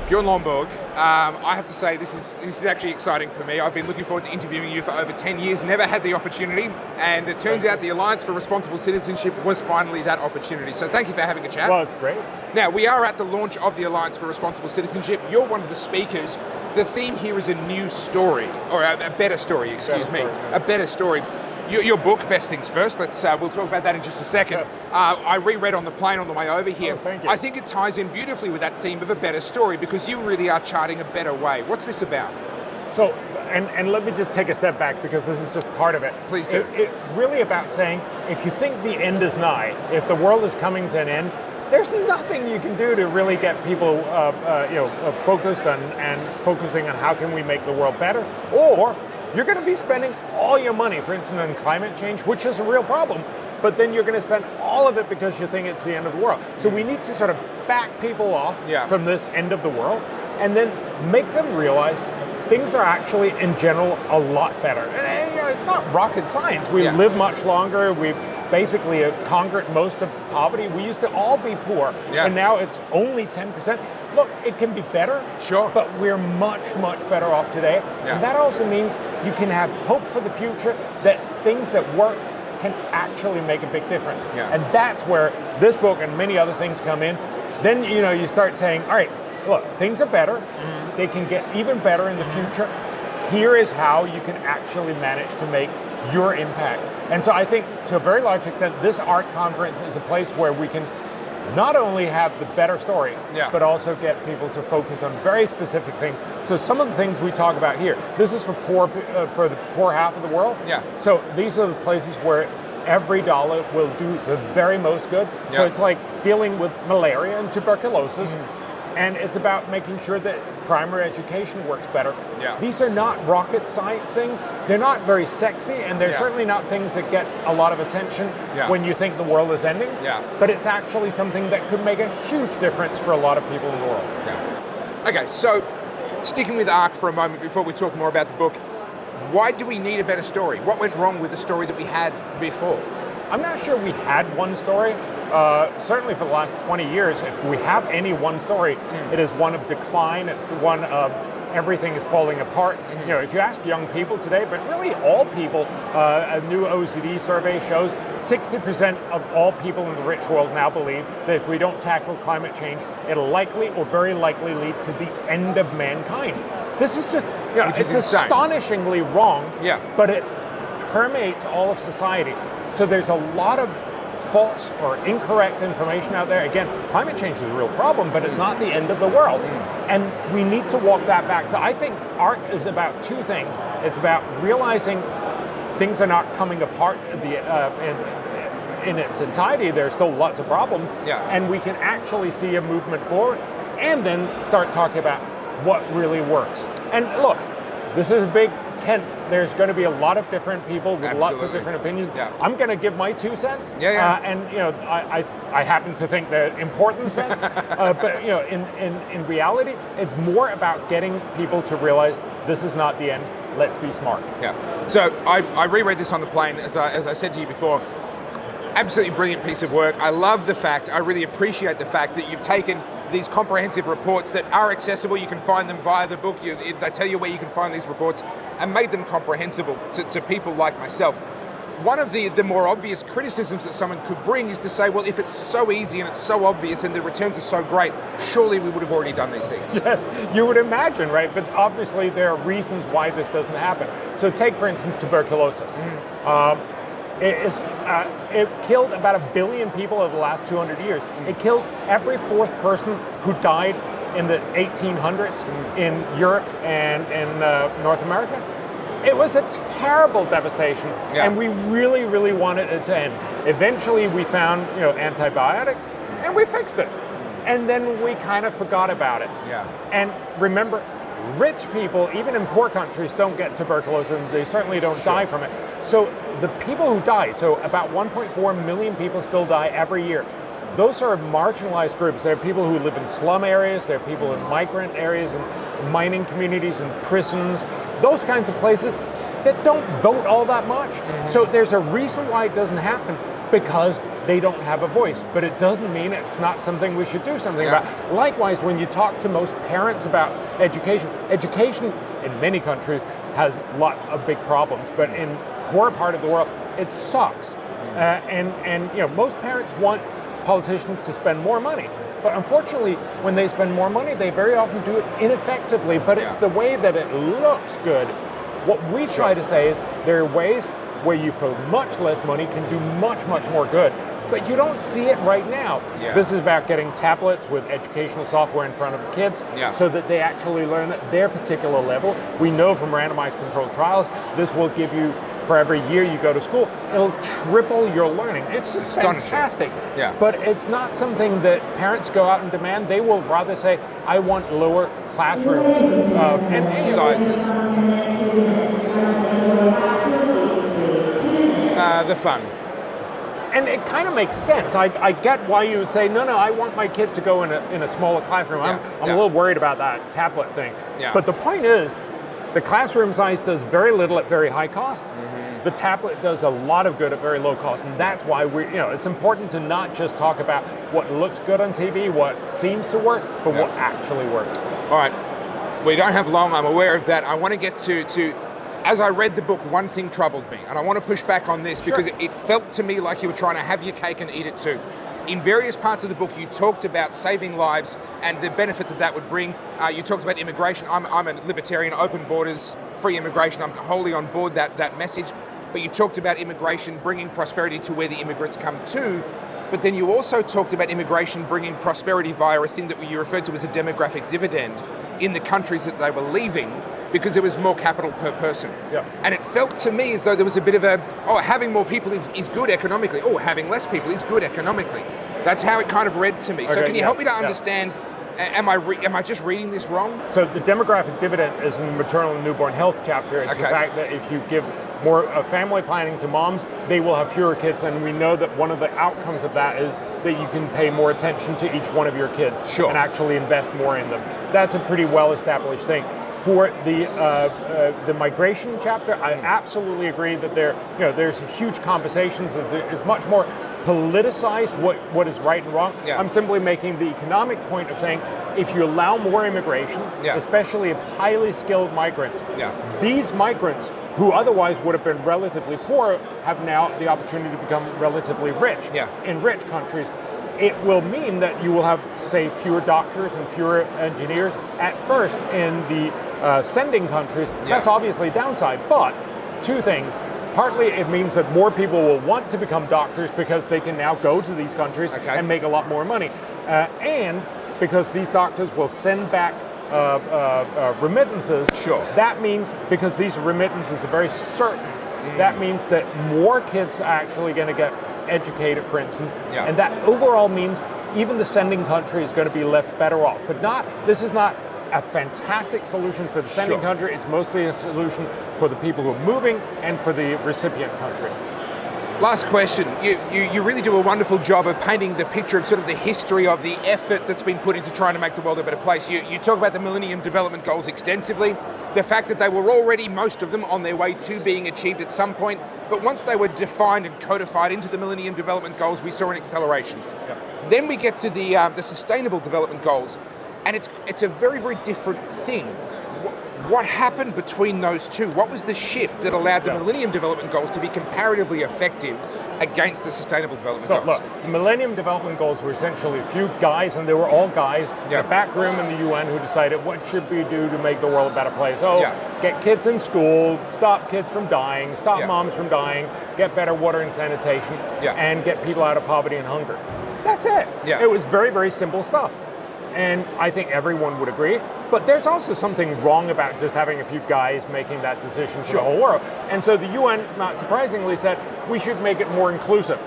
Bjørn Lomborg, I have to say this is actually exciting for me. I've been looking forward to interviewing you for over 10 years, never had the opportunity, and it turns out the Alliance for Responsible Citizenship was finally that opportunity. So thank you for having a chat. Well, it's great. Now, we are at the launch of the Alliance for Responsible Citizenship. You're one of the speakers. The theme here is a new story, or a better story, a better story. Your book, Best Things First, we'll talk about that in just a second. Yeah. I reread on the plane on the way over here. Oh, thank you. I think it ties in beautifully with that theme of a better story because you really are charting a better way. What's this about? So, and let me just take a step back because this is just part of it. Please do. It's really about saying, if you think the end is nigh, if the world is coming to an end, there's nothing you can do to really get people focused on and focusing on how can we make the world better, or you're going to be spending all your money, for instance, on climate change, which is a real problem, but then you're going to spend all of it because you think it's the end of the world. So we need to sort of back people off from this end of the world and then make them realize things are actually, in general, a lot better. And it's not rocket science. We live much longer. We've basically conquered most of poverty. We used to all be poor, and now it's only 10%. Look, it can be better, but we're much, much better off today. And that also means you can have hope for the future that things that work can actually make a big difference. And that's where this book and many other things come in. Then, you start saying, all right, look, things are better. They can get even better in the future. Here is how you can actually manage to make your impact. And so I think, to a very large extent, this art conference is a place where we can not only have the better story, but also get people to focus on very specific things. So some of the things we talk about here, this is for the poor half of the world. So these are the places where every dollar will do the very most good. So it's like dealing with malaria and tuberculosis. And it's about making sure that primary education works better. These are not rocket science things. They're not very sexy, and they're certainly not things that get a lot of attention when you think the world is ending. But it's actually something that could make a huge difference for a lot of people in the world. Okay, so sticking with ARC for a moment before we talk more about the book, why do we need a better story? What went wrong with the story that we had before? I'm not sure we had one story. Certainly for the last 20 years, if we have any one story, it is one of decline. It's the one of everything is falling apart. If you ask young people today, but really all people, a new OECD survey shows 60% of all people in the rich world now believe that if we don't tackle climate change, it'll likely or very likely lead to the end of mankind. This is just, it's astonishingly wrong, but it permeates all of society. So there's a lot of false or incorrect information out there. Again, climate change is a real problem, but it's not the end of the world. And we need to walk that back. So I think art is about two things. It's about realizing things are not coming apart in its entirety. There's still lots of problems. And we can actually see a movement forward and then start talking about what really works. And look, this is a big tent. There's going to be a lot of different people with lots of different opinions. I'm going to give my 2 cents. And I happen to think the important sense. But in reality, it's more about getting people to realize this is not the end. Let's be smart. So I reread this on the plane, as I said to you before. Absolutely brilliant piece of work. I love the fact, I really appreciate the fact that you've taken these comprehensive reports that are accessible. You can find them via the book. They tell you where you can find these reports and made them comprehensible to people like myself. One of the more obvious criticisms that someone could bring is to say, well, if it's so easy and it's so obvious and the returns are so great, surely we would have already done these things. Yes, you would imagine, right? But obviously there are reasons why this doesn't happen. So take, for instance, tuberculosis. It killed about 1 billion people over the last 200 years. It killed every fourth person who died in the 1800s in Europe and in North America. It was a terrible devastation, and we really, really wanted it to end. Eventually, we found antibiotics, and we fixed it. And then we kind of forgot about it. And remember, rich people, even in poor countries, don't get tuberculosis, and they certainly don't die from it. So the people who die, so about 1.4 million people still die every year. Those are marginalized groups. There are people who live in slum areas, there are people in migrant areas, and mining communities, and prisons, those kinds of places that don't vote all that much. So there's a reason why it doesn't happen, because they don't have a voice, but it doesn't mean it's not something we should do something about. Likewise, when you talk to most parents about education in many countries has a lot of big problems, but in poor part of the world, it sucks. And most parents want politicians to spend more money. But unfortunately, when they spend more money, they very often do it ineffectively, but it's the way that it looks good. What we try to say is there are ways where you, for much less money, can do much, much more good. But you don't see it right now. This is about getting tablets with educational software in front of kids so that they actually learn at their particular level. We know from randomized controlled trials, this will give you, for every year you go to school, it'll triple your learning. It's just fantastic. But it's not something that parents go out and demand. They will rather say, I want lower classrooms. And sizes. The fun. And it kind of makes sense. I get why you would say, no, I want my kid to go in a smaller classroom. I'm a little worried about that tablet thing. But the point is, the classroom size does very little at very high cost. The tablet does a lot of good at very low cost, and that's why it's important to not just talk about what looks good on TV, what seems to work, but what actually works. All right, we don't have long, I'm aware of that. I want to get to as I read the book, one thing troubled me, and I want to push back on this because it felt to me like you were trying to have your cake and eat it too. In various parts of the book, you talked about saving lives and the benefit that would bring. You talked about immigration. I'm a libertarian, open borders, free immigration. I'm wholly on board that message. But you talked about immigration bringing prosperity to where the immigrants come to. But then you also talked about immigration bringing prosperity via a thing that you referred to as a demographic dividend in the countries that they were leaving, because there was more capital per person. And it felt to me as though there was a bit of having more people is good economically. Having less people is good economically. That's how it kind of read to me. So can you help me to understand, am I just reading this wrong? So the demographic dividend is in the maternal and newborn health chapter. It's the fact that if you give more family planning to moms, they will have fewer kids, and we know that one of the outcomes of that is that you can pay more attention to each one of your kids and actually invest more in them. That's a pretty well-established thing. For the migration chapter, I absolutely agree that there's huge conversations. It's much more politicized what is right and wrong. I'm simply making the economic point of saying if you allow more immigration, especially of highly skilled migrants, these migrants who otherwise would have been relatively poor have now the opportunity to become relatively rich in rich countries. It will mean that you will have, say, fewer doctors and fewer engineers at first in the sending countries. That's obviously a downside, but two things. Partly it means that more people will want to become doctors because they can now go to these countries and make a lot more money. And because these doctors will send back remittances, that means, because these remittances are very certain, that means that more kids are actually going to get educated, for instance, and that overall means even the sending country is going to be left better off. But this is not a fantastic solution for the sending country. It's mostly a solution for the people who are moving and for the recipient country. Last question. You really do a wonderful job of painting the picture of sort of the history of the effort that's been put into trying to make the world a better place. You talk about the Millennium Development Goals extensively, the fact that they were already, most of them, on their way to being achieved at some point, but once they were defined and codified into the Millennium Development Goals, we saw an acceleration. Then we get to the Sustainable Development Goals, and it's a very, very different thing. What happened between those two? What was the shift that allowed the Millennium Development Goals to be comparatively effective against the Sustainable Development Goals? Look, the Millennium Development Goals were essentially a few guys, and they were all guys in a back room in the UN who decided what should we do to make the world a better place. Get kids in school, stop kids from dying, stop moms from dying, get better water and sanitation, and get people out of poverty and hunger. That's it. It was very, very simple stuff. And I think everyone would agree. But there's also something wrong about just having a few guys making that decision for the whole world. And so the UN, not surprisingly, said we should make it more inclusive.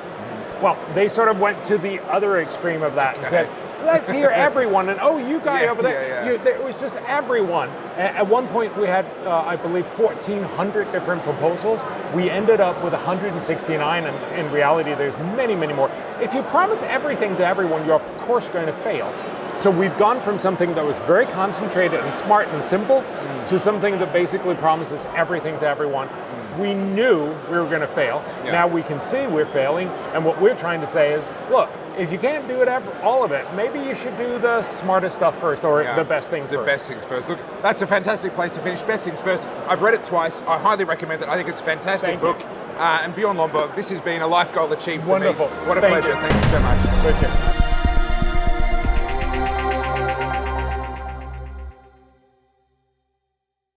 Well, they sort of went to the other extreme of that and said, let's hear everyone. And you guy over there, it was just everyone. At one point we had, I believe, 1,400 different proposals. We ended up with 169, and in reality there's many, many more. If you promise everything to everyone, you're of course going to fail. So we've gone from something that was very concentrated and smart and simple to something that basically promises everything to everyone. we knew we were going to fail. Yeah. Now we can see we're failing, and what we're trying to say is, look, if you can't do it, all of it, maybe you should do the smartest stuff first, or the best things first. The best things first. Look, that's a fantastic place to finish. Best things first. I've read it twice. I highly recommend it. I think it's a fantastic book. And Bjørn Lomborg, this has been a life goal achieved for Wonderful. me. What a pleasure. Thank you so much. Thank you.